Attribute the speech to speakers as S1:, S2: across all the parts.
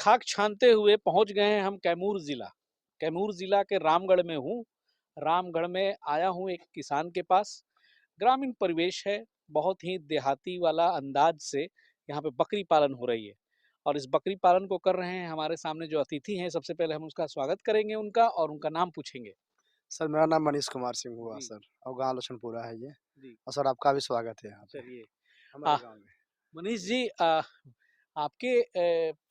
S1: खाक छानते हुए पहुंच गए हैं हम कैमूर जिला। कैमूर जिला के रामगढ़ में हूँ। रामगढ़ में आया हूँ एक किसान के पास। ग्रामीण परिवेश है, बहुत ही देहाती वाला अंदाज से यहाँ पे बकरी पालन हो रही है और इस बकरी पालन को कर रहे हैं हमारे सामने जो अतिथि हैं। सबसे पहले हम उसका स्वागत करेंगे उनका और उनका नाम पूछेंगे।
S2: सर, मेरा नाम मनीष कुमार सिंह हुआ
S1: जी
S2: सर और गाँव लछनपुरा है ये।
S1: जी।
S2: और सर आपका भी स्वागत है यहाँ पे
S1: चलिए।
S2: हमारे गाँव में।
S1: मनीष जी, आपके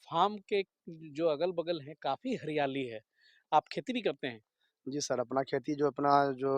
S1: फार्म के जो अगल बगल है काफी हरियाली है। आप खेती भी करते हैं?
S2: जी सर, अपना खेती जो अपना जो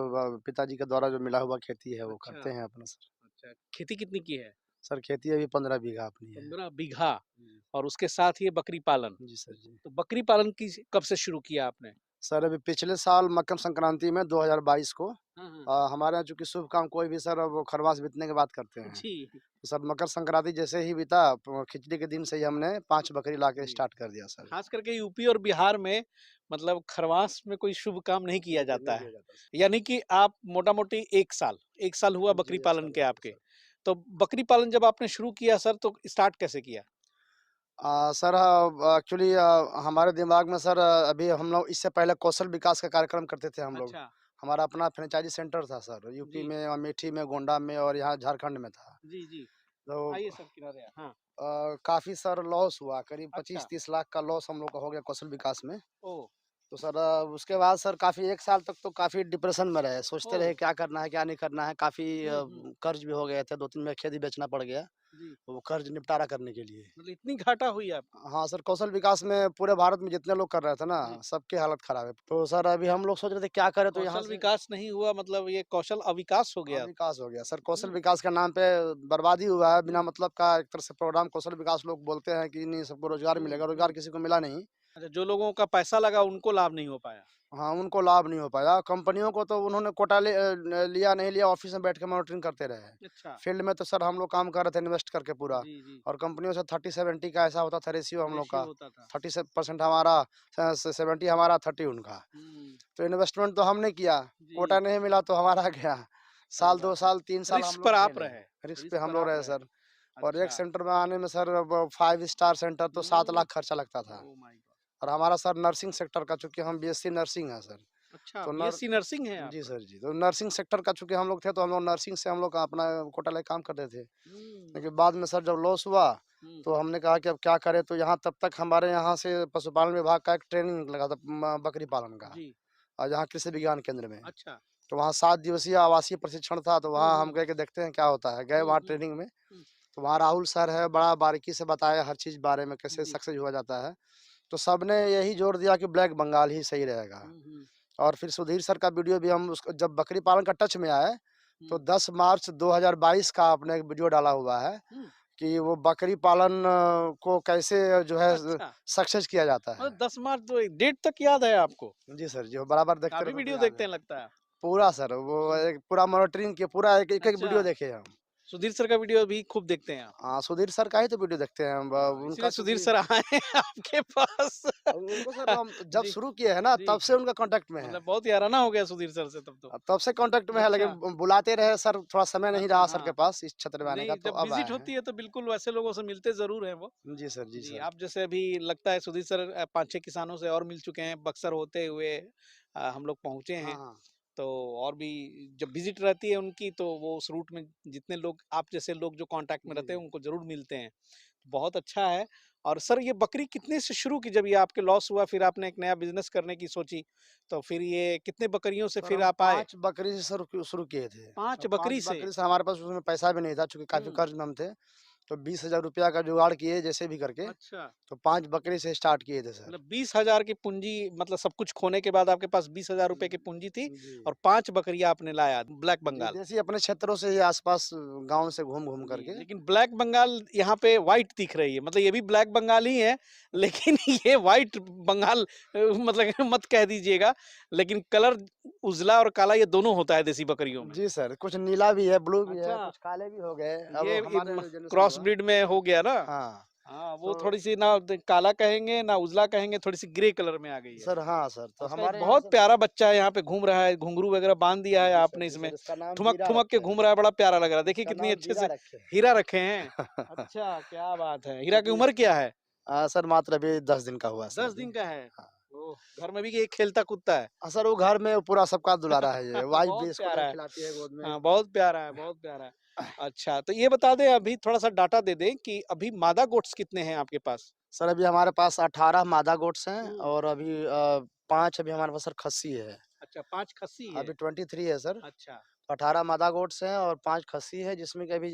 S2: पिताजी के द्वारा जो मिला हुआ खेती है वो
S1: अच्छा।
S2: करते हैं अपना सर।
S1: अच्छा, खेती कितनी की है?
S2: सर खेती अभी 15 बीघा अपनी है।
S1: 15 बीघा।
S2: जी।
S1: और उसके साथ ये बकरी पालन।
S2: जी सर जी।
S1: तो बकरी पालन की कब से शुरू किया आपने?
S2: सर अभी पिछले साल मकर संक्रांति में 2022 को
S1: हाँ, हाँ।
S2: हमारे यहाँ चूँकि शुभ काम कोई भी सर वो खरवास बीतने के बाद करते हैं।
S1: जी,
S2: तो सर मकर संक्रांति जैसे ही बीता खिचड़ी के दिन से ही हमने 5 बकरी लाके
S1: जी।
S2: स्टार्ट कर दिया सर।
S1: खास करके यूपी और बिहार में मतलब खरवास में कोई शुभ काम नहीं किया
S2: नहीं
S1: जाता
S2: किया
S1: है।
S2: जाता सर।
S1: यानी कि आप मोटा-मोटी 1 साल हुआ बकरी
S2: जी, 1
S1: पालन
S2: साल
S1: के
S2: हो गया
S1: आपके।
S2: सर।
S1: तो बकरी पालन जब आपने शुरू किया सर तो स्टार्ट कैसे किया?
S2: सर एक्चुअली हमारे दिमाग में सर अभी हम लोग इससे पहले कौशल विकास का कार्यक्रम करते थे हम लोग।
S1: अच्छा।
S2: हमारा अपना फ्रेंचाइज़ी सेंटर था सर, यूपी
S1: जी,
S2: में, अमेठी में, गोंडा में और यहाँ झारखंड में था।
S1: जी, जी।
S2: तो
S1: आइए सर किनारे हाँ।
S2: काफ़ी सर लॉस हुआ, करीब
S1: अच्छा।
S2: 25-30 लाख का लॉस हम लोग का हो गया कौशल विकास में।
S1: ओह!
S2: तो सर उसके बाद सर काफ़ी 1 साल तक तो काफ़ी डिप्रेशन में रहे, सोचते
S1: ओह!
S2: रहे क्या करना है, क्या नहीं करना है। काफ़ी
S1: हुँ, हुँ।
S2: कर्ज़ भी हो गए थे, 2-3 में खेत भी बेचना पड़ गया,
S1: जी।
S2: वो कर्ज़ निपटारा करने के लिए।
S1: मतलब इतनी घाटा हुई आपको?
S2: हाँ सर, कौशल विकास में पूरे भारत में जितने लोग कर रहे थे ना,
S1: जी।
S2: सबकी हालत खराब है। तो सर अभी हम लोग सोच रहे थे क्या करें तो यहाँ
S1: कौशल
S2: से
S1: विकास नहीं हुआ मतलब ये कौशल अविकास हो गया।
S2: विकास हो गया। सर कौशल
S1: हुँ,
S2: विकास के नाम पे बर्बादी हुआ है, बिना
S1: हुँ,
S2: मतलब का एक तरह से प्रोग्राम कौशल विकास लोग बोलते हैं कि नहीं सबको रोज़गार
S1: हुँ,
S2: मिलेगा, रोज़गार
S1: हुँ।
S2: किसी को मिला नहीं।
S1: अच्छा, जो लोगों का पैसा लगा उनको लाभ नहीं हो पाया।
S2: हाँ, उनको लाभ नहीं हो पाया। कंपनियों को तो उन्होंने कोटा लिया नहीं लिया, ऑफ़िस में बैठ के मॉनिटरिंग करते रहे।
S1: अच्छा।
S2: फील्ड में तो सर हम लोग काम कर रहे थे इन्वेस्ट करके पूरा।
S1: जी, जी।
S2: और कंपनियों से 30-70 का ऐसा होता था रेशियो हम लोग
S1: रेशियो
S2: का।
S1: होता था।
S2: 30 से परसेंट हमारा 70 हमारा, 30 उनका।
S1: हुँ।
S2: तो इन्वेस्टमेंट तो हमने किया,
S1: जी,
S2: कोटा नहीं मिला तो हमारा गया।
S1: सही
S2: साल 2
S1: बात है।
S2: साल 3 साल हम
S1: रिस्क पर
S2: लोग
S1: आप
S2: झेले,
S1: रहे,
S2: रिस्क पे
S1: रिस्क
S2: हम
S1: पर
S2: लोग
S1: आप
S2: रहे
S1: रहे।
S2: सर। और एक
S1: अच्छा।
S2: सेंटर में आने में सर अब 5 स्टार सेंटर तो 7
S1: हुँ।
S2: लाख खर्चा लगता था।
S1: Oh my God!
S2: और हमारा सर नर्सिंग सेक्टर का, चूँकि हम बीएससी नर्सिंग है सर।
S1: अच्छा,
S2: तो नर
S1: बीएससी नर्सिंग है
S2: जी
S1: आपका?
S2: सर जी, तो नर्सिंग सेक्टर का चूँकि हम लोग थे तो हम लोग नर्सिंग से हम लोग का अपना कोटा लेके काम करते थे।
S1: हुँ,
S2: लेकिन बाद में सर जब लॉस हुआ,
S1: हुँ।
S2: तो हमने कहा कि अब क्या करें, तो यहाँ तब तक हमारे यहाँ से पशुपालन विभाग का एक ट्रेनिंग लगा था बकरी पालन का,
S1: जी,
S2: यहाँ कृषि विज्ञान केंद्र में।
S1: अच्छा।
S2: तो वहाँ 7 दिवसीय आवासीय प्रशिक्षण था, तो
S1: हुँ,
S2: वहाँ हम
S1: हुँ।
S2: गए कि देखते हैं क्या होता है। गए
S1: हुँ,
S2: वहाँ
S1: हुँ,
S2: ट्रेनिंग में,
S1: हुँ।
S2: तो वहाँ राहुल सर है, बड़ा बारीकी से बताया हर चीज़ बारे में कैसे
S1: जी।
S2: सक्सेस हुआ जाता है। तो सबने यही जोर दिया कि ब्लैक बंगाल ही सही रहेगा।
S1: हुँ, हुँ,
S2: और फिर सुधीर सर का वीडियो भी हम उसको जब बकरी पालन का टच में आए, तो
S1: हुँ,
S2: 10 मार्च 2022 का आपने एक वीडियो डाला हुआ है
S1: हुँ।
S2: कि वो बकरी पालन को कैसे जो है
S1: अच्छा,
S2: सक्सेस किया जाता है।
S1: मतलब 10 मार्च तो डेट तक याद है आपको?
S2: जी सर, जी, वो बराबर देखते
S1: काफ़ी
S2: रहते तो
S1: वीडियो
S2: याद
S1: देखते
S2: है।
S1: हैं लगता है।
S2: पूरा सर, वो
S1: हुँ,
S2: एक पूरा मॉनिटरिंग किया, पूरा एक-एक
S1: अच्छा।
S2: वीडियो देखे हम।
S1: सुधीर सर का वीडियो भी खूब देखते हैं आप।
S2: हाँ, सुधीर सर का ही तो वीडियो देखते हैं हम।
S1: हाँ,
S2: उनका
S1: इसीलिए सुधीर
S2: चूँकि
S1: सर आए हैं आपके पास।
S2: उनको सर हम जब
S1: जी,
S2: शुरू किए हैं ना,
S1: जी।
S2: तब से उनका कॉन्टैक्ट में है।
S1: मतलब बहुत याराना हो गया सुधीर सर से तब तो।
S2: तब से कॉन्टैक्ट में है, लेकिन
S1: अच्छा,
S2: बुलाते रहे सर, थोड़ा समय नहीं
S1: अच्छा
S2: रहा सर के
S1: हाँ।
S2: पास इस क्षेत्र में आने का,
S1: नहीं,
S2: तो
S1: जब
S2: अब आए
S1: विज़िट
S2: हैं।
S1: होती है तो बिल्कुल वैसे लोगों से मिलते ज़रूर हैं वो।
S2: जी सर, जी
S1: जी,
S2: सर।
S1: आप जैसे अभी लगता है सुधीर सर 5-6 किसानों से और मिल चुके हैं, बक्सर होते हुए हम लोग पहुँचे
S2: हाँ,
S1: हैं।
S2: हाँ।
S1: तो और भी जब विज़िट रहती है उनकी तो वो उस रूट में जितने लोग आप जैसे लोग जो कॉन्टैक्ट में
S2: जी,
S1: रहते हैं
S2: जी।
S1: उनको ज़रूर मिलते हैं। बहुत अच्छा है। और सर ये बकरी कितने से शुरू की जब ये आपके लॉस हुआ फिर आपने एक नया बिज़नेस करने की सोची, तो फिर ये कितने बकरियों से
S2: सर
S1: फिर
S2: हम
S1: आप आए?
S2: 5 बकरी से शुरू किए थे।
S1: 5
S2: और 5
S1: बकरी से?
S2: बकरी से हमारे पास उसमें पैसा भी नहीं था, चूँकि काफ़ी
S1: हुँ,
S2: कर्ज़ में हम थे। तो 20,000 रुपया का जुगाड़ किए जैसे भी करके,
S1: अच्छा।
S2: तो 5 बकरी से स्टार्ट किए थे सर।
S1: मतलब 20,000 की पूँजी मतलब सब कुछ खोने के बाद आपके पास 20,000 रुपए की पूँजी थी
S2: जी।
S1: और 5 बकरियाँ आपने लाया ब्लैक
S2: जी,
S1: बंगाल।
S2: देसी अपने क्षेत्रों से ही आस-पास गाँव से घूम-घूम
S1: जी,
S2: करके।
S1: लेकिन ब्लैक बंगाल यहाँ पे व्हाइट दिख रही है, मतलब ये भी ब्लैक बंगाल ही है, लेकिन ये व्हाइट बंगाल मतलब मत कह दीजिएगा, लेकिन कलर उजला और काला ये दोनों होता है देसी बकरियों में।
S2: जी सर, कुछ नीला भी है, ब्लू भी है,
S1: अच्छा,
S2: कुछ काले भी हो गए, अब
S1: ये
S2: हमारे जनरेशन
S1: क्रॉस
S2: हुआ।
S1: ब्रीड में हो गया ना?
S2: हाँ,
S1: हाँ, वो
S2: तो
S1: थोड़ी-सी ना काला कहेंगे, ना उजला कहेंगे, थोड़ी-सी ग्रे कलर में आ गई है।
S2: सर हाँ सर, तो
S1: और इसका एक
S2: हमारे यहाँ
S1: बहुत
S2: सर।
S1: प्यारा बच्चा है यहाँ पे घूम रहा है, घुंघरू वगैरह बाँध दिया है आपने
S2: जी
S1: इसमें,
S2: सर, इसका नाम वीरा
S1: ठुमक-ठुमक के
S2: रखे
S1: घूम
S2: हैं।
S1: रहा है, बड़ा प्यारा लग रहा है। देखिए
S2: इसका
S1: कितनी
S2: नाम
S1: अच्छे
S2: वीरा
S1: से
S2: रखे हैं।
S1: हीरा रखे हैं। अच्छा, क्या बात है! हीरा की
S2: चूँकि
S1: उम्र क्या है?
S2: सर मात्र अभी 10 दिन का हुआ सर
S1: 10
S2: अभी।
S1: दिन का है।
S2: हाँ।
S1: ओह! घर में भी ये खेलता कूदता है?
S2: सर वो घर में पूरा सबका दुलारा है ये, वाइफ़ भी
S1: बहुत
S2: इसको
S1: प्यारा
S2: जो
S1: है।
S2: खिलाती है गोद में।
S1: हाँ, बहुत प्यारा है, बहुत प्यारा है। अच्छा, तो ये बता दें अभी थोड़ा-सा डाटा दे दें कि अभी मादा गोट्स कितने हैं आपके पास?
S2: सर अभी हमारे पास 18 मादा गोट्स हैं
S1: हुँ।
S2: और अभी 5 अभी हमारे पास सर खस्सी है।
S1: अच्छा 5 खस्सी है।
S2: अभी 23 है सर।
S1: अच्छा,
S2: 18 मादा गोट्स हैं और 5 खस्सी है जिसमें कि अभी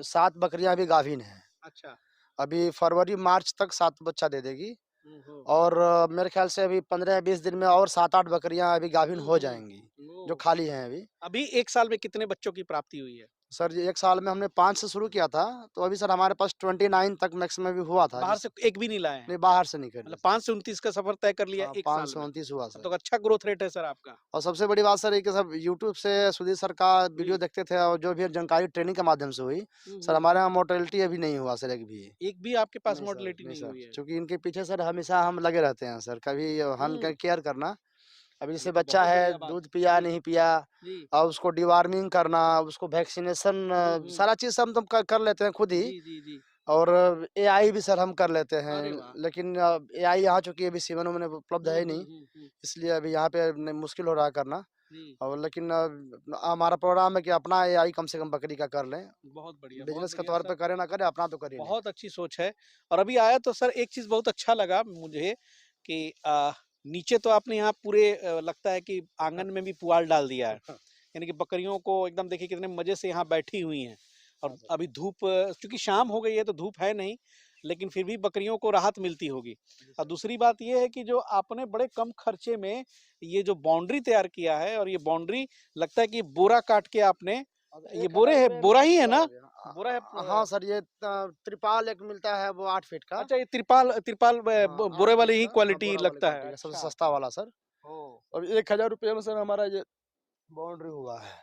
S2: 7 बकरियाँ अभी गाभिन हैं।
S1: अच्छा।
S2: अभी फरवरी-मार्च तक 7 बच्चा दे देगी
S1: हुँ, हुँ।
S2: और मेरे ख़्याल से अभी 15-20 दिन में और 7-8 बकरियाँ अभी गाभिन
S1: हुँ,
S2: हो
S1: हुँ।
S2: जाएँगी, जो
S1: ओह!
S2: खाली हैं अभी।
S1: अभी 1 साल में कितने बच्चों की प्राप्ति हुई है?
S2: सर जी 1 साल में हमने 5 से शुरू किया था, तो अभी सर हमारे पास 29 तक मैक्सिमम भी हुआ था
S1: बाहर
S2: जिस
S1: से एक भी नहीं लाए हैं?
S2: नहीं बाहर से नहीं
S1: मतलब
S2: खरीदे सर।
S1: 5 से 29 का सफ़र तय कर लिया
S2: हाँ,
S1: 1
S2: 5
S1: साल
S2: से
S1: में।
S2: 29 हुआ
S1: तब
S2: सर।
S1: तो अच्छा ग्रोथ रेट है सर आपका।
S2: और सबसे बड़ी बात सर ये कि सब यूट्यूब से सुधीर सर का वीडियो
S1: जी।
S2: देखते थे और जो भी जानकारी ट्रेनिंग के माध्यम से हुई,
S1: हुँ,
S2: सर
S1: हुँ।
S2: हमारे यहाँ मोर्टेलिटी अभी नहीं हुआ सर एक भी।
S1: एक भी आपके पास
S2: नहीं सर,
S1: मोर्टेलिटी
S2: नहीं
S1: नहीं
S2: सर,
S1: हुई है।
S2: चूँकि इनके पीछे सर हमेशा हम लगे रहते हैं सर, कभी हन
S1: हुँ।
S2: क केयर करना। अभी
S1: ये
S2: जैसे
S1: तो
S2: बच्चा
S1: बहुत
S2: है,
S1: बढ़िया बात
S2: दूध
S1: है।
S2: पिया,
S1: जी,
S2: नहीं पिया
S1: जी।
S2: और उसको डिवॉर्मिंग करना, उसको वैक्सीनेशन
S1: हुँ, हुँ।
S2: सारा चीज़ हम तो क कर लेते हैं खुद ही
S1: जी, जी, जी।
S2: और एआई भी सर हम कर लेते हैं।
S1: अरे वाह!
S2: लेकिन एआई यहाँ चूँकि अभी सीमानों में उपलब्ध
S1: हुँ,
S2: है ही
S1: हुँ,
S2: नहीं,
S1: हुँ, हुँ।
S2: इसलिए अभी यहाँ पे न मुश्किल हो रहा है करना।
S1: जी,
S2: और लेकिन हमारा प्रोग्राम है कि अपना एआई कम से कम बकरी का कर लें।
S1: बहुत
S2: बिज़नेस के
S1: बढ़िया
S2: तौर
S1: सर।
S2: पे करें ना करें, अपना तो कर ही लें।
S1: बहुत अच्छी सोच है। और अभी आया तो सर एक चीज़ बहुत अच्छा लगा मुझे कि नीचे तो आपने यहाँ पूरे लगता है कि आँगन में भी पुआल डाल दिया है। यानी कि बकरियों को एकदम देखिए कितने मज़े से यहाँ बैठी हुई हैं। और
S2: हाँ सर।
S1: अभी धूप चूँकि शाम हो गई है तो धूप है नहीं, लेकिन फिर भी बकरियों को राहत मिलती होगी।
S2: जी
S1: और
S2: सर।
S1: दूसरी बात ये है कि जो आपने बड़े कम खर्चे में ये जो बाउंड्री तैयार किया है और ये बाउंड्री लगता है कि बोरा काट के आपने
S2: अब
S1: ये
S2: 1000 रुपए में
S1: बोरा
S2: सर
S1: ही है
S2: पूरा
S1: ना?
S2: हो गया।
S1: बोरा है
S2: हाँ सर, ये त्रिपाल एक मिलता है वो 8 फीट का।
S1: अच्छा ये त्रिपाल त्रिपाल
S2: हाँ, 8
S1: बोरे
S2: फीट
S1: वाली ही
S2: का। हाँ,
S1: क्वालिटी
S2: बोरा वाली
S1: लगता है।
S2: क्वालिटी का सबसे
S1: अच्छा।
S2: सस्ता वाला सर।
S1: ओह!
S2: और 1000 रुपए में सर हमारा ये बाउंड्री हुआ है।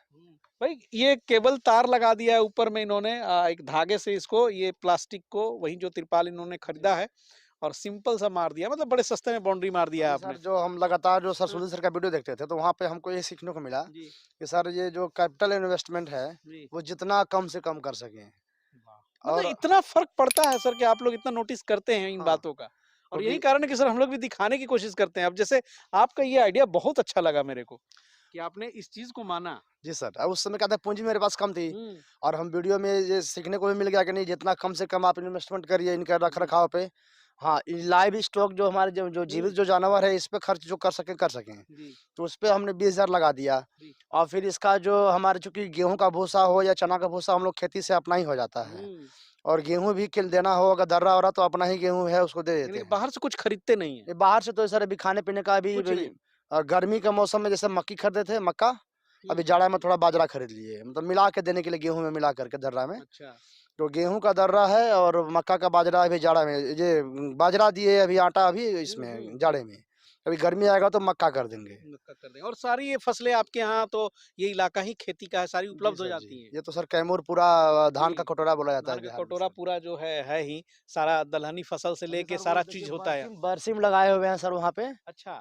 S1: भाई ये केबल तार लगा दिया है ऊपर में इन्होंने एक धागे से इसको ये प्लास्टिक को वही जो त्रिपाल इन्होंने
S2: जी
S1: खरीदा
S2: सर।
S1: है और सिंपल सा मार दिया मतलब बड़े सस्ते में बाउंड्री मार दिया
S2: अभी
S1: है
S2: सर
S1: आपने।
S2: जो हम लगातार जो सर
S1: हाँ,
S2: सुधीर सर का वीडियो देखते थे, तो वहाँ पे हमको ये सीखने को मिला
S1: जी,
S2: कि सर ये जो कैपिटल इन्वेस्टमेंट है,
S1: जी।
S2: वो जितना कम से कम कर सकें।
S1: वाह! मतलब
S2: और
S1: इतना फ़र्क पड़ता है सर कि आप लोग इतना नोटिस करते हैं इन
S2: हाँ,
S1: बातों का। और यही
S2: क्योंकि
S1: कारण है कि सर हम लोग भी दिखाने की कोशिश करते हैं। अब जैसे आपका ये आइडिया बहुत अच्छा लगा मेरे को, कि आपने इस चीज़ को माना।
S2: जी सर, उस समय क्या था पूँजी मेरे पास कम थी
S1: हुँ,
S2: और हम वीडियो में ये सीखने को भी मिल गया कि नहीं जितना कम से कम आप इन्वेस्टमेंट करिए इनके
S1: जी।
S2: रख-रखाव पे। हाँ, लाइव स्टॉक जो हमारे जो जो जीवित
S1: हुँ,
S2: जो जानवर है इस पे खर्च जो कर सकें।
S1: जी,
S2: तो उस पे हमने 20,000 लगा दिया
S1: जी।
S2: और फिर इसका जो हमारे चूँकि गेहूँ का भूसा हो या चना का भूसा हम लोग खेती से अपना ही हो जाता है।
S1: हुँ।
S2: और गेहूँ भी किल देना हो अगर दर्रा-वर्रा तो अपना ही गेहूँ है उसको दे
S1: यानी
S2: देते
S1: कि
S2: हैं।
S1: बाहर से कुछ खरीदते नहीं हैं,
S2: ये बाहर से तो सर अभी खाने-पीने का अभी
S1: कुछ
S2: वही
S1: नहीं।
S2: गर्मी के मौसम में जैसे मक्की खरीदे थे मक्का, अभी
S1: हुँ,
S2: जाड़ा में थोड़ा बाजरा खरीद लिए। मतलब मिला के देने के लिए गेहूँ में मिला करके दर्रा में।
S1: अच्छा।
S2: तो गेहूँ का दर्रा है और मक्का का बाजरा अभी जाड़ा में ये बाजरा दिए अभी आटा अभी
S1: हुँ, हुँ,
S2: इसमें
S1: हुँ।
S2: जाड़े में। अभी गर्मी आएगा तो मक्का कर देंगे।
S1: मक्का कर दें और सारी ये फसलें आपके यहाँ तो ये इलाका ही खेती का है, सारी
S2: जी
S1: उपलब्ध हो
S2: सर, जी।
S1: जाती हैं।
S2: ये तो सर कैमूर पूरा धान का
S1: जी,
S2: कटोरा बोला जाता है
S1: धान का
S2: बिहार में
S1: कटोरा
S2: सर।
S1: पूरा जो है ही, सारा दलहनी फसल से
S2: अभी
S1: लेके
S2: सर वो
S1: सारा
S2: देखिए
S1: चीज़ होता है।
S2: बरसीम लगाए हुए हैं सर वहाँ पे।
S1: अच्छा,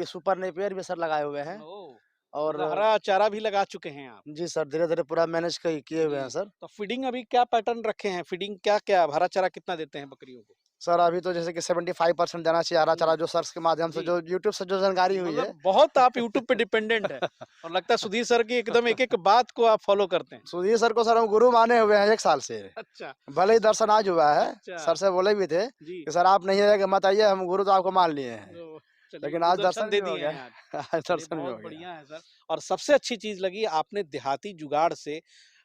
S2: सुपर नेपियर भी सर लगाए हुए हैं
S1: ओह!
S2: और
S1: मतलब हरा चारा भी लगा चुके हैं आप।
S2: जी सर, धीरे-धीरे पूरा मैनेज किए हुए हैं
S1: जी,
S2: सर।
S1: तो फीडिंग अभी क्या पैटर्न रखे हैं? फीडिंग क्या-क्या हरा चारा कितना देते हैं बकरियों को?
S2: सर अभी तो जैसे कि 75% देना चाहिए हरा
S1: हुँ,
S2: चारा जो सर्च के माध्यम से
S1: जी।
S2: जो यूट्यूब से जो जानकारी हुई है।
S1: मतलब बहुत आप यूट्यूब पे डिपेंडेंट हैं और लगता है सुधीर सर की एकदम एक-एक बात को आप फॉलो करते हैं।
S2: सुधीर सर को सर हम गुरु माने हुए हैं 1 साल से।
S1: अच्छा,
S2: भले ही दर्शन आज हुआ है,
S1: अच्छा,
S2: सर से बोले भी थे
S1: जी।
S2: कि सर आप नहीं आइए मत आइए हम गुरु तो आपको मान लिए हैं।
S1: ओह! चलिए
S2: लेकिन आज
S1: गुरुदर्शन
S2: दर्शन भी
S1: दे
S2: हो
S1: दिए
S2: गया।
S1: हैं आज।
S2: आज
S1: चलिए
S2: दर्शन भी
S1: बहुत
S2: हो गया।
S1: बढ़िया है सर और सबसे अच्छी चीज़ लगी आपने देहाती जुगाड़ से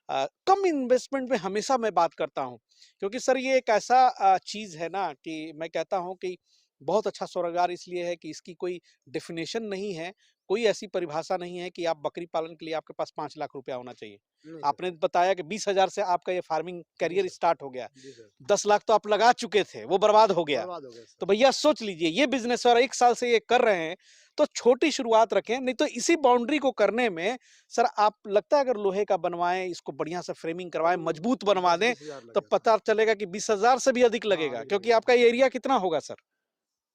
S1: कम इन्वेस्टमेंट में हमेशा मैं बात करता हूँ क्योंकि सर ये एक ऐसा चीज़ है ना कि मैं कहता हूँ कि बहुत अच्छा स्वरोजगार इसलिए है कि इसकी कोई डेफिनेशन नहीं है, कोई ऐसी परिभाषा नहीं है कि आप बकरी पालन के लिए आपके पास 5 लाख रुपया होना चाहिए।
S2: नहीं सर।
S1: आपने बताया कि 20,000 से आपका ये फार्मिंग
S2: जी
S1: करियर
S2: सर।
S1: स्टार्ट हो गया।
S2: जी सर।
S1: 10 लाख तो आप लगा चुके थे, वो बर्बाद हो गया।
S2: बर्बाद हो गए सर।
S1: तो भैया सोच लीजिए ये बिज़नेस और 1 साल से ये कर रहे हैं, तो छोटी शुरुआत रखें, नहीं तो इसी बाउंड्री को करने में सर आप लगता है अगर लोहे का बनवाएँ, इसको बढ़िया से फ्रेमिंग करवाएँ, मजबूत बनवा दें,
S2: 10-20 हज़ार
S1: तो
S2: लगेगा सर।
S1: पता चलेगा कि 20,000 से भी अधिक
S2: हाँ,
S1: लगेगा
S2: अधिक
S1: क्योंकि
S2: लगेगा।
S1: आपका ये एरिया कितना होगा सर?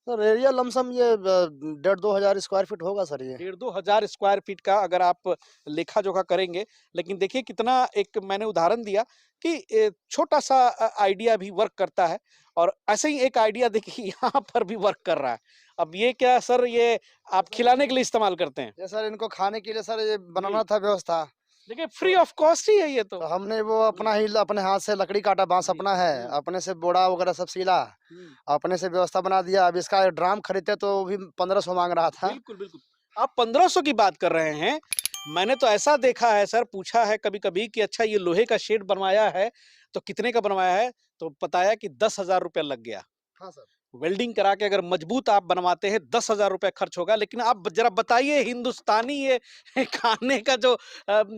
S2: सर एरिया लमसम ये 1,500-2,000 स्क्वायर फीट होगा सर ये।
S1: 1,500 स्क्वायर फीट का अगर आप लेखा जोखा करेंगे, लेकिन देखिए कितना एक मैंने उदाहरण दिया कि छोटा सा आइडिया भी वर्क करता है और ऐसे ही एक आइडिया देखिए यहाँ पर भी वर्क कर रहा है। अब ये क्या सर, ये आप खिलाने के लिए इस्तेमाल करते हैं?
S2: ये सर इनको खाने के लिए सर ये
S1: जी,
S2: बनाना था व्यवस्था।
S1: देखिए फ्री
S2: तो
S1: ऑफ कॉस्ट ही है ये तो।
S2: तो हमने वो
S1: जी,
S2: अपना ही अपने हाथ से लकड़ी काटा, बाँस
S1: जी,
S2: अपना है, अपने से बोड़ा वगैरह सब सिला,
S1: हुँ।
S2: अपने से व्यवस्था बना दिया। अब इसका ड्राम खरीदते तो वो भी 1500 माँग रहा था।
S1: बिल्कुल, बिल्कुल। आप 1500 की बात कर रहे हैं। मैंने तो ऐसा देखा है सर, पूछा है कभी-कभी कि अच्छा ये लोहे का शेड बनवाया है, तो कितने का बनवाया है? तो बताया कि ₹10,000 लग गया।
S2: हाँ सर।
S1: वेल्डिंग करा के अगर मजबूत आप बनवाते हैं, ₹10,000 खर्च होगा। लेकिन आप ज़रा बताइए हिंदुस्तानी ये खाने का जो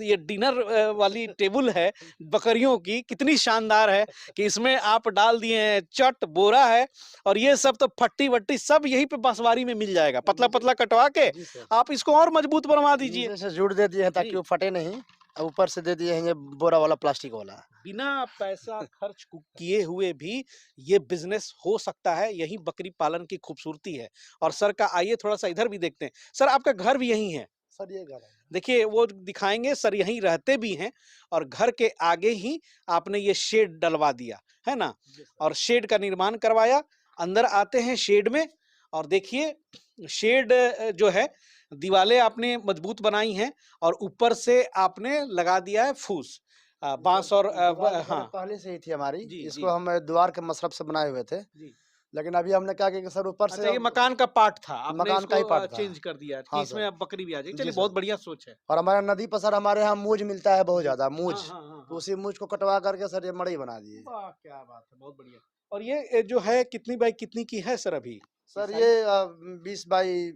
S1: ये डिनर वाली टेबल है बकरियों की, कितनी शानदार है कि इसमें आप डाल दिए हैं चट, बोरा है और ये सब तो फट्टी-वट्टी सब यहीं पे बाँसवारी में मिल जाएगा।
S2: नीचे
S1: पतला-पतला कटवा के
S2: जी सर।
S1: आप इसको और मजबूत बनवा दीजिए।
S2: नीचे से जूट दे दिए हैं ताकि
S1: जी।
S2: वो फटे नहीं, और ऊपर से दे दिए हैं ये बोरा वाला प्लास्टिक वाला।
S1: बिना पैसा खर्च किए हुए भी ये बिजनेस हो सकता है। यही बकरी पालन की खूबसूरती है। और सर का आइए थोड़ा सा इधर भी देखते हैं। सर आपका घर भी यहीं है?
S2: सर ये घर है।
S1: देखिए वो दिखाएंगे, सर यहीं रहते भी हैं और घर के आगे ही आपने ये शेड डलवा दिया है ना,
S2: जी सर।
S1: और शेड का निर्माण करवाया। अंदर आते हैं शेड में और देखिए शेड जो है दीवारें आपने मजबूत बनाई हैं और ऊपर से आपने लगा दिया है फूस,
S2: ऊपर
S1: बांस और
S2: दीवार तो सर
S1: हाँ।
S2: पहले से ही थी हमारी,
S1: जी
S2: इसको
S1: जी
S2: हम द्वार के मसरब से बनाए हुए थे।
S1: जी।
S2: लेकिन अभी हमने क्या किया कि सर ऊपर से
S1: अच्छा ये
S2: अब
S1: मकान का पार्ट था, आपने
S2: मकान का
S1: इसको
S2: ही पार्ट था।
S1: चेंज कर दिया कि
S2: हाँ
S1: इसमें
S2: सर।
S1: अब बकरी भी आ जाएगी।
S2: जी
S1: चलिए
S2: सर।
S1: बहुत बढ़िया सोच है।
S2: और हमारे नदी पर सर हमारे यहाँ मूंज मिलता है बहुत
S1: जी।
S2: ज़्यादा,
S1: हाँ
S2: मूंज।
S1: हाँ हाँ
S2: तो
S1: हाँ।
S2: उसी मूंज को कटवा करके सर ये मड़ई बना दिए।
S1: वाह! क्या बात है, बहुत बढ़िया। और ये जो है कितनी बाई कितनी की है सर अभी? ये
S2: सर ये
S1: साइज़?
S2: 20 बाई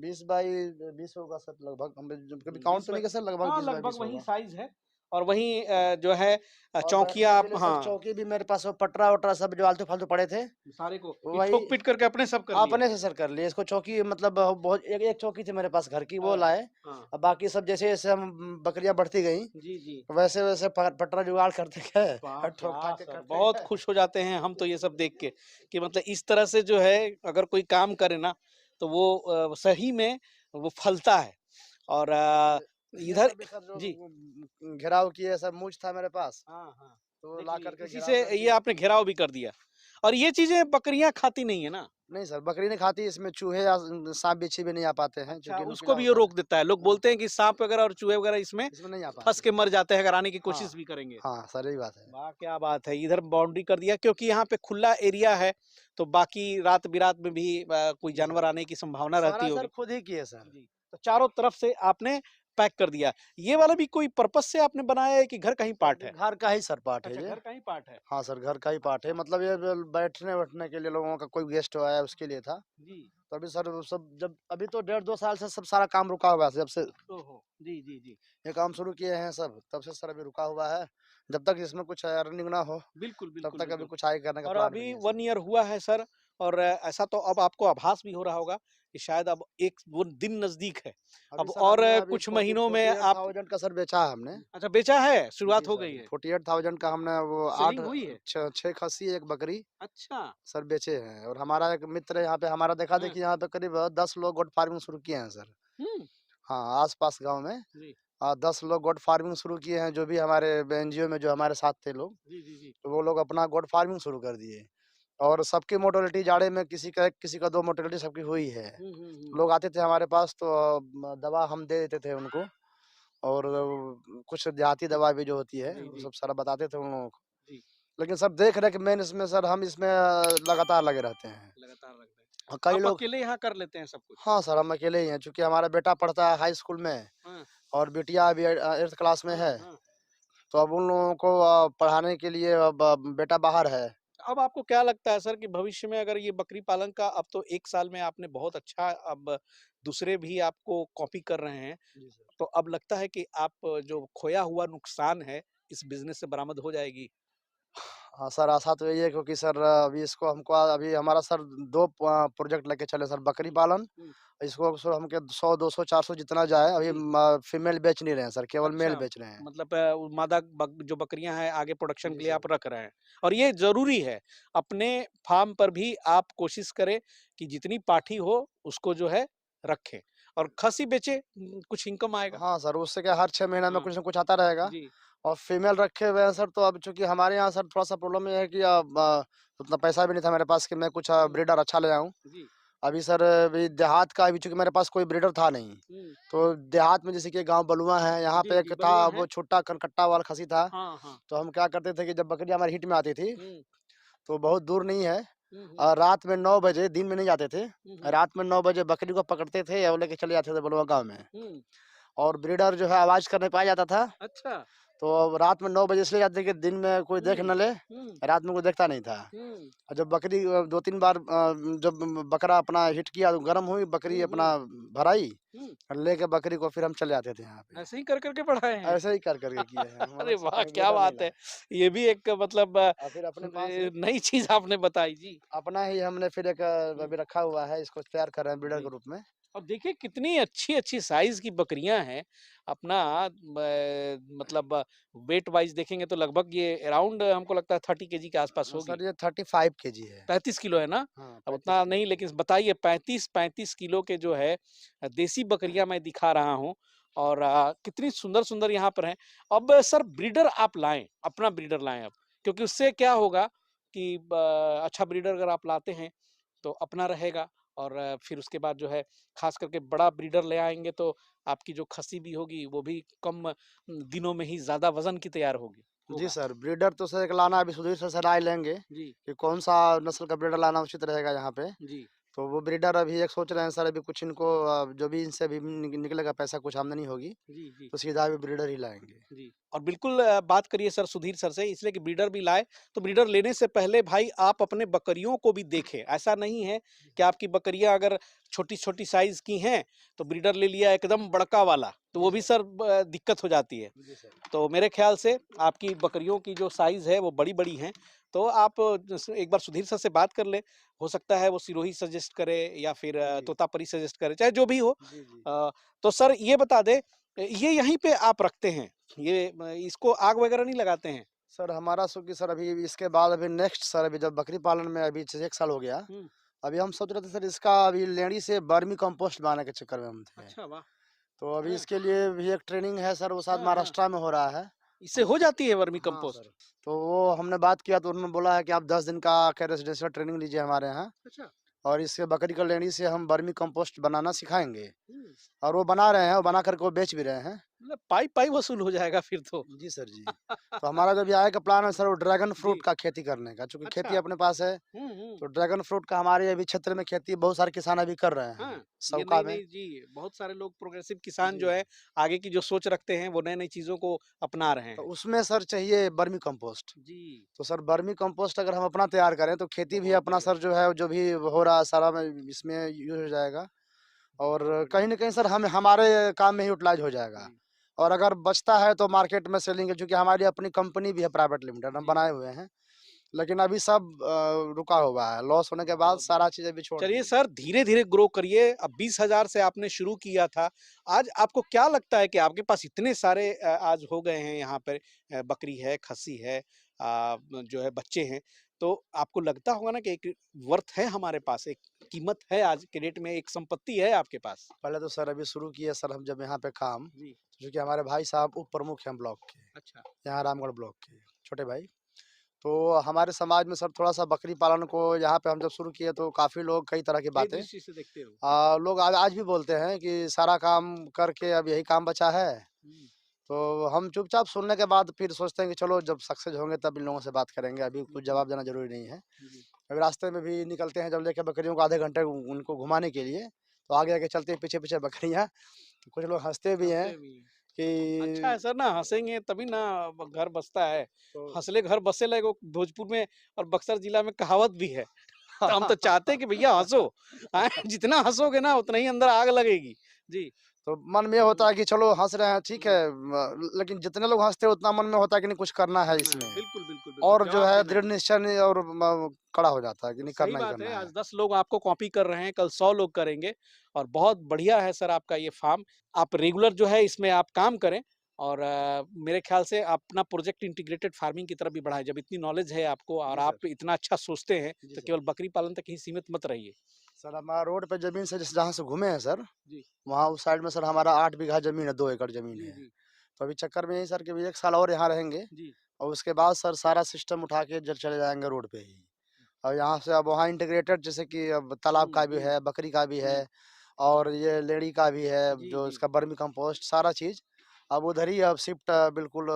S2: 20 बाई 20 होगा सर लगभग। हम कभी काउंट
S1: 20
S2: तो
S1: बाई
S2: नहीं किया सर, लगभग
S1: हाँ,
S2: 20 बाई
S1: लगभग
S2: 20
S1: वही
S2: होगा।
S1: साइज़ है और वहीं जो है
S2: और बैठने
S1: चौकियाँ
S2: के
S1: आप
S2: लिए सर
S1: हाँ,
S2: चौकी भी मेरे पास, वो पटरा-वटरा सब जो आलतू-फालतू पड़े थे,
S1: सारे को ये
S2: वही
S1: ठोक-पीट करके आपने सब कर लिया।
S2: अपने से सर कर लिए। इसको चौकी मतलब बहुत एक एक चौकी थी मेरे पास घर की, वो
S1: हाँ,
S2: लाए।
S1: हाँ।
S2: अब बाकी सब जैसे-जैसे हम बकरियाँ बढ़ती गईं,
S1: जी, जी।
S2: वैसे-वैसे प पटरा जुगाड़ करते गए
S1: वाह!
S2: और
S1: क्या
S2: ठोक-ठाक के
S1: सर,
S2: करते
S1: बहुत
S2: गए।
S1: खुश हो जाते हैं हम तो ये सब देख के कि मतलब इस तरह से जो है अगर कोई काम करे ना तो वो सही में वो फलता है। और
S2: ये ये
S1: इधर
S2: सब भी सर जो
S1: जी।
S2: घेराव किए सब मूंछ था मेरे पास,
S1: हाँ, हाँ।
S2: तो ला
S1: देखिए,
S2: करके
S1: इसी
S2: घेराव
S1: से
S2: कर
S1: ये
S2: दिए।
S1: आपने घेराव भी कर दिया और ये चीज़ें बकरियाँ खाती नहीं है ना?
S2: नहीं सर, बकरी नहीं खाती, इसमें चूहे या साँप बिच्छू भी नहीं आ पाते हैं,
S1: अच्छा,
S2: चूँकि
S1: उसको
S2: नुकीला
S1: भी ये
S2: होता है।
S1: रोक देता है। लोग
S2: हाँ,
S1: बोलते हैं कि साँप वगैरह और चूहे वगैरह इसमें
S2: इसमें नहीं आ
S1: फँस
S2: पाते।
S1: के मर जाते हैं अगर आने की
S2: हाँ,
S1: कोशिश भी करेंगे।
S2: हाँ सर यही बात है।
S1: वाह! क्या बात है। इधर बाउंड्री कर दिया क्योंकि यहाँ पे खुला एरिया है, तो बाकी रात-बिरात में भी कोई
S2: जी सर।
S1: जानवर आने की संभावना रहती
S2: सारा सर
S1: होगी।
S2: खुद ही किए सर।
S1: जी, तो चारों तरफ से आपने पैक कर दिया। ये वाला भी कोई पर्पज़ से आपने बनाया है कि घर का ही
S2: सर
S1: पार्ट
S2: ये
S1: है?
S2: घर का ही सर पार्ट है
S1: अच्छा,
S2: ये।
S1: घर का ही पार्ट है।
S2: हाँ सर, घर का ही पार्ट है,
S1: अच्छा,
S2: मतलब ये बैठने-वैठने के लिए लोगों का कोई गेस्ट आया उसके लिए था।
S1: जी।
S2: तो अभी सर वो सब जब अभी तो 1.5-2 साल से सब सारा काम रुका हुआ है, जब से
S1: ओहो! जी, जी, जी।
S2: ये काम शुरू किए हैं सब, तब से सर अभी रुका हुआ है। जब तक इसमें कुछ अर्निंग ना हो,
S1: बिल्कुल,
S2: तब
S1: बिल्कुल,
S2: तक अभी
S1: बिल्कुल।
S2: कुछ आगे करने का
S1: और
S2: प्लान भी
S1: अभी
S2: नहीं है
S1: 1
S2: सर।
S1: ईयर हुआ है सर और ऐसा तो अब आपको आभास भी हो रहा होगा कि शायद अब एक वो दिन नज़दीक है।
S2: अभी
S1: अब
S2: सर
S1: और
S2: हमने अभी
S1: कुछ महीनों में आप
S2: 48,000 का सर बेचा है हमने।
S1: अच्छा बेचा है?
S2: जी
S1: शुरुआत हो
S2: सर,
S1: गई है।
S2: 48,000 का हमने वो 8
S1: सेलिंग हुई है?
S2: 6 खस्सी, 1 बकरी
S1: अच्छा।
S2: सर बेचे हैं। और हमारा एक मित्र है यहाँ पे, हमारा
S1: हाँ।
S2: देखा-देखी यहाँ पे करीब 10 लोग गोट फार्मिंग शुरू किए हैं सर।
S1: हुँ।
S2: हाँ, आस-पास गाँव में
S1: जी।
S2: 10 लोग गोट फार्मिंग शुरू किए हैं, जो भी हमारे एनजीओ में जो हमारे साथ थे लोग,
S1: जी, जी, जी।
S2: तो वो लोग अपना गोट फार्मिंग शुरू कर दिए। और सबकी मोर्टेलिटी जाड़े में किसी का 1, किसी का 2 मोर्टेलिटी सबकी हुई है।
S1: हुँ, हुँ, हुँ।
S2: लोग आते थे हमारे पास तो दवा हम दे देते थे उनको, और कुछ देहाती दवा भी जो होती है,
S1: जी,
S2: वो
S1: जी,
S2: सब सारा बताते थे उन लोगों को।
S1: जी।
S2: लेकिन सब देख-रेख मेन इसमें सर हम इसमें लगातार लगे रहते हैं।
S1: लगातार रख दें।
S2: और कई
S1: आप
S2: लोग
S1: अकेले यहाँ कर लेते हैं सब कुछ?
S2: हाँ सर, हम अकेले ही हैं, चूँकि हमारा बेटा पढ़ता है हाई स्कूल में
S1: हाँ,
S2: और बिटिया अभी 8th क्लास में
S1: हाँ,
S2: है।
S1: हाँ।
S2: तो अब उन लोगों को पढ़ाने के लिए अब बेटा बाहर है।
S1: अब आपको क्या लगता है सर कि भविष्य में अगर ये बकरी पालन का अब तो 1 साल में आपने बहुत अच्छा अब दूसरे भी आपको कॉपी कर रहे हैं।
S2: जी सर।
S1: तो अब लगता है कि आप जो खोया हुआ नुकसान है, इस बिज़नेस से बरामद हो जाएगी?
S2: हाँ सर, आशा तो यही है क्योंकि सर अभी इसको हमको अभी हमारा सर 2 प्रोजेक्ट लेके चले सर बकरी
S1: हुँ,
S2: पालन।
S1: हुँ।
S2: इसको सर हमके 100, 200, 400 जितना जाए अभी
S1: जी।
S2: फीमेल बेच नहीं रहे हैं सर, केवल मेल
S1: अच्छा,
S2: बेच रहे हैं।
S1: मतलब वो मादा जो बकरियाँ हैं आगे प्रोडक्शन
S2: जी
S1: के लिए
S2: सर।
S1: आप रख रहे हैं और ये ज़रूरी है। अपने फार्म पर भी आप कोशिश करें कि जितनी पाठी हो उसको जो है रखें और खस्सी बेचें कुछ इनकम आएगा।
S2: हाँ सर, उससे क्या हर 6 महीने में
S1: हाँ,
S2: कुछ न कुछ आता रहेगा
S1: जी,
S2: और फीमेल रखे हुए हैं सर तो अब चूँकि हमारे यहाँ सर थोड़ा-सा प्रॉब्लम ये है कि उतना पैसा भी नहीं था मेरे पास कि मैं कुछ
S1: हुँ,
S2: ब्रीडर अच्छा ले आऊँ।
S1: जी,
S2: अभी सर अभी देहात का अभी चूँकि मेरे पास कोई ब्रीडर था नहीं,
S1: हुँ,
S2: तो देहात में जैसे कि गाँव बलुआ है, यहाँ
S1: जी,
S2: पे
S1: जी,
S2: एक था
S1: बलुआ
S2: वो
S1: है।
S2: छोटा कनकट्टा वाला खस्सी था,
S1: हाँ, हाँ,
S2: तो हम क्या करते थे कि जब बकरियाँ हमारी हिट में आती थी,
S1: हुँ,
S2: तो बहुत दूर नहीं है
S1: हुँ, हुँ,
S2: रात में 9 बजे दिन में नहीं जाते थे,
S1: हुँ, हुँ,
S2: रात में 9 बजे बकरी को पकड़ते थे और लेके चले जाते थे बलुआ गाँव में
S1: हुँ,
S2: और ब्रीडर जो है आवाज़ करने पे आ जाता था,
S1: अच्छा,
S2: तो अब रात में 9 बजे इसलिए जाते थे कि दिन में कोई देख
S1: हुँ,
S2: न ले,
S1: हुँ,
S2: रात में कोई देखता नहीं था।
S1: हुँ,
S2: और जब बकरी 2-3 बार जब बकरा अपना हिट किया तो गरम हुई, बकरी
S1: हुँ, हुँ,
S2: अपना भराई
S1: हुँ,
S2: और लेके बकरी को फिर हम चले आते थे यहाँ पे।
S1: ऐसे ही कर के बढ़ाए हैं।
S2: ऐसे ही कर के किए हैं, हम
S1: अरे
S2: अलग से
S1: वाह!
S2: कहीं
S1: क्या
S2: ब्रीडर नहीं
S1: बात है।
S2: लाए।
S1: ये भी एक मतलब
S2: और फिर अपने पास एक
S1: नई चीज़ आपने बताई जी।
S2: अपना ही हमने फिर एक
S1: हुँ,
S2: अभी रखा हुआ है, इसको तैयार कर रहे हैं ब्रीडर
S1: जी।
S2: के रूप में।
S1: और देखिए कितनी अच्छी-अच्छी साइज़ की बकरियाँ हैं। अपना मतलब वेट वाइज़ देखेंगे तो लगभग ये अराउंड हमको लगता है 30 केजी के आस-पास होगी।
S2: सर ये 35 केजी है।
S1: 35 किलो है ना?
S2: हाँ,
S1: अब
S2: 35
S1: उतना नहीं
S2: केजी।
S1: लेकिन बताइए 35 किलो के जो है देसी बकरियाँ मैं दिखा रहा हूँ और कितनी सुंदर-सुंदर यहाँ पर हैं। अब सर ब्रीडर आप लाएँ, अपना ब्रीडर लाएँ अब, क्योंकि उससे क्या होगा कि अच्छा ब्रीडर अगर आप लाते हैं, तो अपना रहेगा और फिर उसके बाद जो है ख़ास करके बड़ा ब्रीडर ले आएँगे तो आपकी जो खस्सी भी होगी, वो भी कम दिनों में ही ज़्यादा वज़न की तैयार होगी
S2: जी
S1: होगा।
S2: सर, ब्रीडर तो सर एक लाना अभी सुधीर सर से राय लेंगे
S1: जी,
S2: कि कौन-सा नस्ल का ब्रीडर लाना उचित रहेगा यहाँ पे।
S1: जी।
S2: तो वो ब्रीडर अभी एक सोच रहे हैं सर अभी कुछ इनको जो भी इनसे अभी निकलेगा पैसा कुछ आमदनी होगी,
S1: जी, जी।
S2: तो सीधा अभी ब्रीडर ही लाएँगे।
S1: जी, और बिल्कुल बात करिए सर सुधीर सर से इसलिए कि ब्रीडर भी लाए, तो ब्रीडर लेने से पहले भाई आप अपने बकरियों को भी देखें। ऐसा नहीं है कि आपकी बकरियाँ अगर छोटी-छोटी साइज़ की हैं, तो ब्रीडर ले लिया एकदम बड़का वाला, तो
S2: जी
S1: वो भी
S2: सर।
S1: सर दिक्कत हो जाती है।
S2: जी सर।
S1: तो मेरे ख़्याल से आपकी बकरियों की जो साइज़ है वो बड़ी-बड़ी हैं, तो आप जैसे एक बार सुधीर सर से बात कर लें, हो सकता है वो सिरोही सजेस्ट करे या फिर
S2: जी।
S1: तोतापरी सजेस्ट करे, चाहे जो भी हो।
S2: जी, जी।
S1: तो सर ये बता दें ये यहीं पे आप रखते हैं, ये इसको आग वग़ैरह नहीं लगाते हैं?
S2: सर हमारा सो कि सर अभी इसके बाद अभी नेक्स्ट सर अभी जब बकरी पालन में अभी 1 साल हो गया,
S1: हुँ,
S2: अभी हम सोच रहे थे सर इसका अभी लेंड़ी से वर्मी कंपोस्ट बनाने के चक्कर में हम थे।
S1: अच्छा वाह!
S2: तो अभी
S1: हाँ,
S2: इसके लिए भी एक ट्रेनिंग है सर वो शायद
S1: हाँ, हाँ।
S2: महाराष्ट्र में हो रहा है।
S1: इससे हो जाती है वर्मी
S2: हाँ
S1: कंपोस्ट?
S2: सर। तो वो हमने बात किया तो उन्होंने बोला है कि आप 10 दिन का क्या रेजिडेंशियल ट्रेनिंग लीजिए हमारे यहाँ
S1: अच्छा।
S2: और इससे बकरी का लेंड़ी से हम वर्मी कंपोस्ट बनाना सिखाएँगे
S1: हुँ,
S2: और वो बना रहे हैं और बना कर के वो बेच भी रहे हैं।
S1: मतलब पाई-पाई वसूल हो जाएगा फिर तो।
S2: जी सर, जी। तो हमारा जो भी आगे का प्लान है सर वो ड्रैगन
S1: जी,
S2: फ्रूट का खेती करने का, चूँकि
S1: अच्छा।
S2: खेती अपने पास है,
S1: हुँ, हुँ।
S2: तो ड्रैगन फ्रूट का हमारे अभी क्षेत्र में खेती बहुत सारे किसान अभी कर रहे हैं,
S1: हाँ, ये
S2: सौका में।
S1: नई-नई जी, बहुत सारे लोग प्रोग्रेसिव किसान
S2: जी।
S1: जो है, आगे की जो सोच रखते हैं, वो नई-नई चीज़ों को अपना रहे
S2: तो
S1: हैं।
S2: उसमें सर चाहिए वर्मी कंपोस्ट।
S1: जी,
S2: तो सर वर्मी कंपोस्ट अगर हम अपना तैयार करें तो खेती भी
S1: बहुत
S2: अपना
S1: बढ़िया,
S2: सर जो है जो भी हो रहा है सारा में इसमें यूज़ हो जाएगा और
S1: बहुत बढ़िया।
S2: कहीं न कहीं सर हम हमारे काम में ही यूटिलाइज़ हो जाएगा।
S1: जी,
S2: और अगर बचता है तो मार्केट में सेलिंग है क्योंकि हमारी अपनी कंपनी भी है प्राइवेट लिमिटेड हम
S1: जी,
S2: बनाए हुए हैं। लेकिन अभी सब रुका हुआ है, लॉस होने के बाद
S1: बहुत बढ़िया।
S2: सारा चीज़ अभी छोड़
S1: चलिए
S2: दिए।
S1: सर, धीरे-धीरे ग्रो करिए। अब 20,000 से आपने शुरू किया था। आज आपको क्या लगता है कि आपके पास इतने सारे आज हो गए हैं यहाँ पे बकरी है, खस्सी है जो है बच्चे हैं। तो आपको लगता होगा ना कि एक वर्थ है हमारे पास, एक कीमत है आज के डेट में, एक संपत्ति है आपके पास?
S2: पहले तो सर अभी शुरू किए सर हम जब यहाँ पे काम,
S1: जी,
S2: क्योंकि हमारे भाई साहब उप प्रमुख हैं ब्लॉक के,
S1: अच्छा।
S2: यहाँ रामगढ़ ब्लॉक के, छोटे भाई। तो हमारे समाज में सर थोड़ा-सा बकरी पालन को यहाँ पे हम जब शुरू किए तो काफ़ी लोग कई तरह की
S1: कई
S2: बातें
S1: दृष्टि से देखते हो।
S2: लोग आज आज भी बोलते हैं कि सारा काम करके अब यही काम बचा है।
S1: हुँ,
S2: तो हम चुपचाप सुनने के बाद फिर सोचते हैं कि चलो जब सक्सेस होंगे तब इन लोगों से बात करेंगे, अभी कुछ
S1: जी,
S2: जवाब देना ज़रूरी नहीं है।
S1: जी।
S2: अभी रास्ते में भी निकलते हैं जब लेके बकरियों को आधे घंटे उनको घुमाने के लिए, तो आगे-आगे चलते हैं पीछे-पीछे बकरियाँ, तो कुछ लोग हँसते भी हैं
S1: हँसते भी हैं। अच्छा
S2: कि
S1: है सर ना हँसेंगे तभी ना घर बसता है।
S2: तो
S1: हँसले घर बसेला एगो भोजपुर में और बक्सर जिला में कहावत भी है। तो हम तो चाहते हैं कि भैया हँसो। जितना हँसोगे ना उतना ही अंदर आग लगेगी। जी,
S2: तो मन में ये होता है कि चलो हँस रहे हैं ठीक है, लेकिन जितने लोग हँसते हैं उतना मन में होता है कि नहीं कुछ करना है
S1: हाँ,
S2: इसमें।
S1: बिल्कुल, बिल्कुल, बिल्कुल,
S2: और जो
S1: जवाब
S2: है
S1: देना
S2: दृढ़
S1: है।
S2: निश्चय नहीं और खड़ा हो जाता है कि नहीं
S1: सही
S2: करना ही
S1: बात है,
S2: करना है।
S1: आज 10 लोग आपको कॉपी कर रहे हैं, कल 100 लोग करेंगे और बहुत बढ़िया है सर आपका ये फ़ार्म। आप रेगुलर जो है इसमें आप काम करें और मेरे ख़्याल से अपना प्रोजेक्ट इंटीग्रेटेड फार्मिंग की तरफ भी बढ़ाएँ। जब इतनी नॉलेज है आपको और
S2: जी सर।
S1: आप इतना अच्छा सोचते हैं,
S2: जी
S1: तो
S2: सर।
S1: केवल बकरी पालन तक ही सीमित मत रहिए।
S2: सर हमारा रोड पे ज़मीन से जैसे जहाँ से घूमे हैं सर,
S1: जी,
S2: वहाँ उस साइड में सर हमारा 8 बीघा ज़मीन है, 2 एकड़ ज़मीन
S1: जी,
S2: है।
S1: जी,
S2: तो अभी चक्कर में यही सर कि अभी 1 साल और यहाँ रहेंगे
S1: जी,
S2: और उसके बाद सर सारा सिस्टम उठा के जब चले जाएँगे रोड पे ही। और यहाँ से अब वहाँ इंटीग्रेटेड जैसे कि अब तालाब
S1: हुँ,
S2: का भी
S1: हुँ,
S2: है, बकरी का भी
S1: हुँ।
S2: है और ये लेड़ी का भी है,
S1: जी,
S2: जो
S1: जी,
S2: इसका वर्मी कंपोस्ट सारा चीज़ अब उधर ही अब शिफ्ट बिल्कुल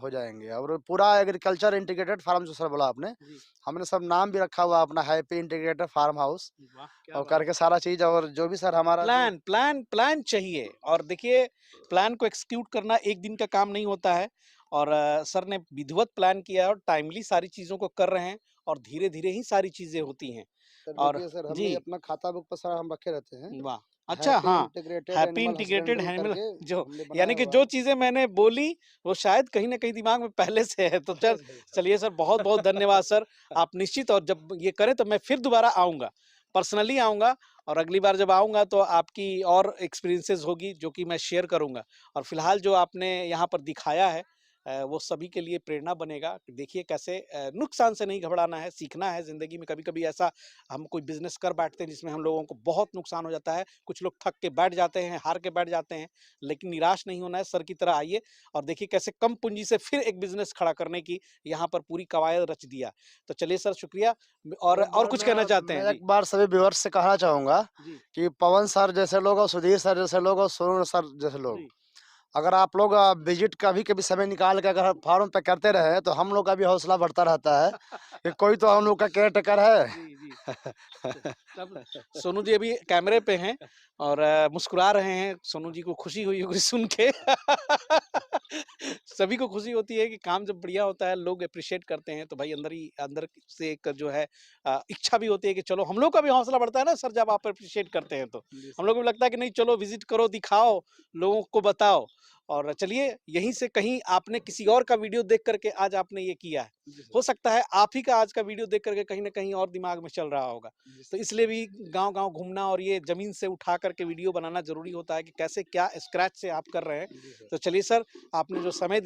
S2: हो जाएँगे और पूरा एग्रीकल्चर इंटीग्रेटेड फार्म जो सर बोला आपने,
S1: जी।
S2: हमने सब नाम भी रखा हुआ है अपना हैप्पी इंटीग्रेटेड फार्म हाउस
S1: वाह! क्या
S2: और
S1: बात
S2: करके
S1: है।
S2: सारा चीज़ और जो भी सर हमारा जो
S1: प्लान चाहिए और देखिए प्लान को एक्जीक्यूट करना एक दिन का काम नहीं होता है और सर ने विधिवत प्लान किया है और टाइमली सारी चीज़ों को कर रहे हैं और धीरे-धीरे ही सारी चीज़ें होती हैं
S2: सर
S1: और
S2: देखिए सर हमने
S1: जी,
S2: अपना खाता बुक पर सर हम रखे रहते हैं।
S1: वाह! अच्छा
S2: हैप्पी
S1: हाँ,
S2: integrated
S1: happy
S2: animal
S1: integrated
S2: husbandry
S1: animal
S2: करके
S1: जो
S2: हमने बनाया
S1: यानी कि
S2: हुआ
S1: जो
S2: है।
S1: चीज़ें मैंने बोली वो शायद कहीं न कहीं दिमाग में पहले से है। तो चलिए सर बहुत-बहुत धन्यवाद सर। आप निश्चित और जब ये करें तो मैं फिर दोबारा आऊँगा। पर्सनली आऊँगा और अगली बार जब आऊँगा तो आपकी और एक्सपीरियंसेस होगी जो कि मैं शेयर करूँगा। और फिलहाल जो आपने यहाँ पर दिखाया है वो सभी के लिए प्रेरणा बनेगा। देखिए कैसे नुकसान से नहीं घबराना है, सीखना है ज़िंदगी में। कभी-कभी ऐसा हम कोई बिज़नेस कर बैठते हैं जिसमें हम लोगों को बहुत नुकसान हो जाता है। कुछ लोग थक के बैठ जाते हैं, हार के बैठ जाते हैं, लेकिन निराश नहीं होना है, सर की तरह आइए और देखिए कैसे कम पूँजी से फिर एक बिज़नेस खड़ा करने की यहाँ पर पूरी कवायद रच दिया। तो चलिए सर शुक्रिया
S2: और एक
S1: और
S2: बार
S1: कुछ कहना चाहते
S2: मैं
S1: हैं?
S2: एक
S1: जी,
S2: बार सभी व्यूअर्स से कहना चाहूँगा
S1: जी,
S2: कि पवन सर जैसे लोग और सुधीर सर जैसे लोग और सोनू सर जैसे लोग,
S1: जी।
S2: अगर आप लोग विज़िट कभी-कभी समय निकाल के अगर फार्म पे करते रहे, तो हम लोग का भी हौसला बढ़ता रहता है कि कोई तो हम लोग का केयर टेकर है।
S1: जी, जी। तब सोनू जी अभी कैमरे पे हैं और मुस्कुरा रहे हैं। सोनू जी को खुशी हुई होगी सुन के। सभी को खुशी होती है कि काम जब बढ़िया होता है, लोग एप्रिशिएट करते हैं, तो भाई अंदर से एक जो है इच्छा भी होती है कि चलो हम लोग का भी हौसला बढ़ता है ना सर जब आप एप्रिशिएट करते हैं तो।
S2: जी
S1: हम
S2: सर।
S1: लोग को भी लगता है कि नहीं चलो विज़िट करो, दिखाओ, लोगों को बताओ और चलिए यहीं से कहीं आपने किसी और का वीडियो देख कर के आज आपने ये किया है।
S2: जी सर।
S1: हो सकता है आप ही का आज का वीडियो देख करके कहीं न कहीं और दिमाग में चल रहा होगा।
S2: जी
S1: तो
S2: सर।
S1: इसलिए भी गाँव-गाँव घूमना और ये ज़मीन से उठा कर के वीडियो बनाना ज़रूरी होता है कि कैसे क्या स्क्रैच से आप कर रहे हैं।
S2: जी सर।
S1: तो चलिए सर, आपने जो समय दिया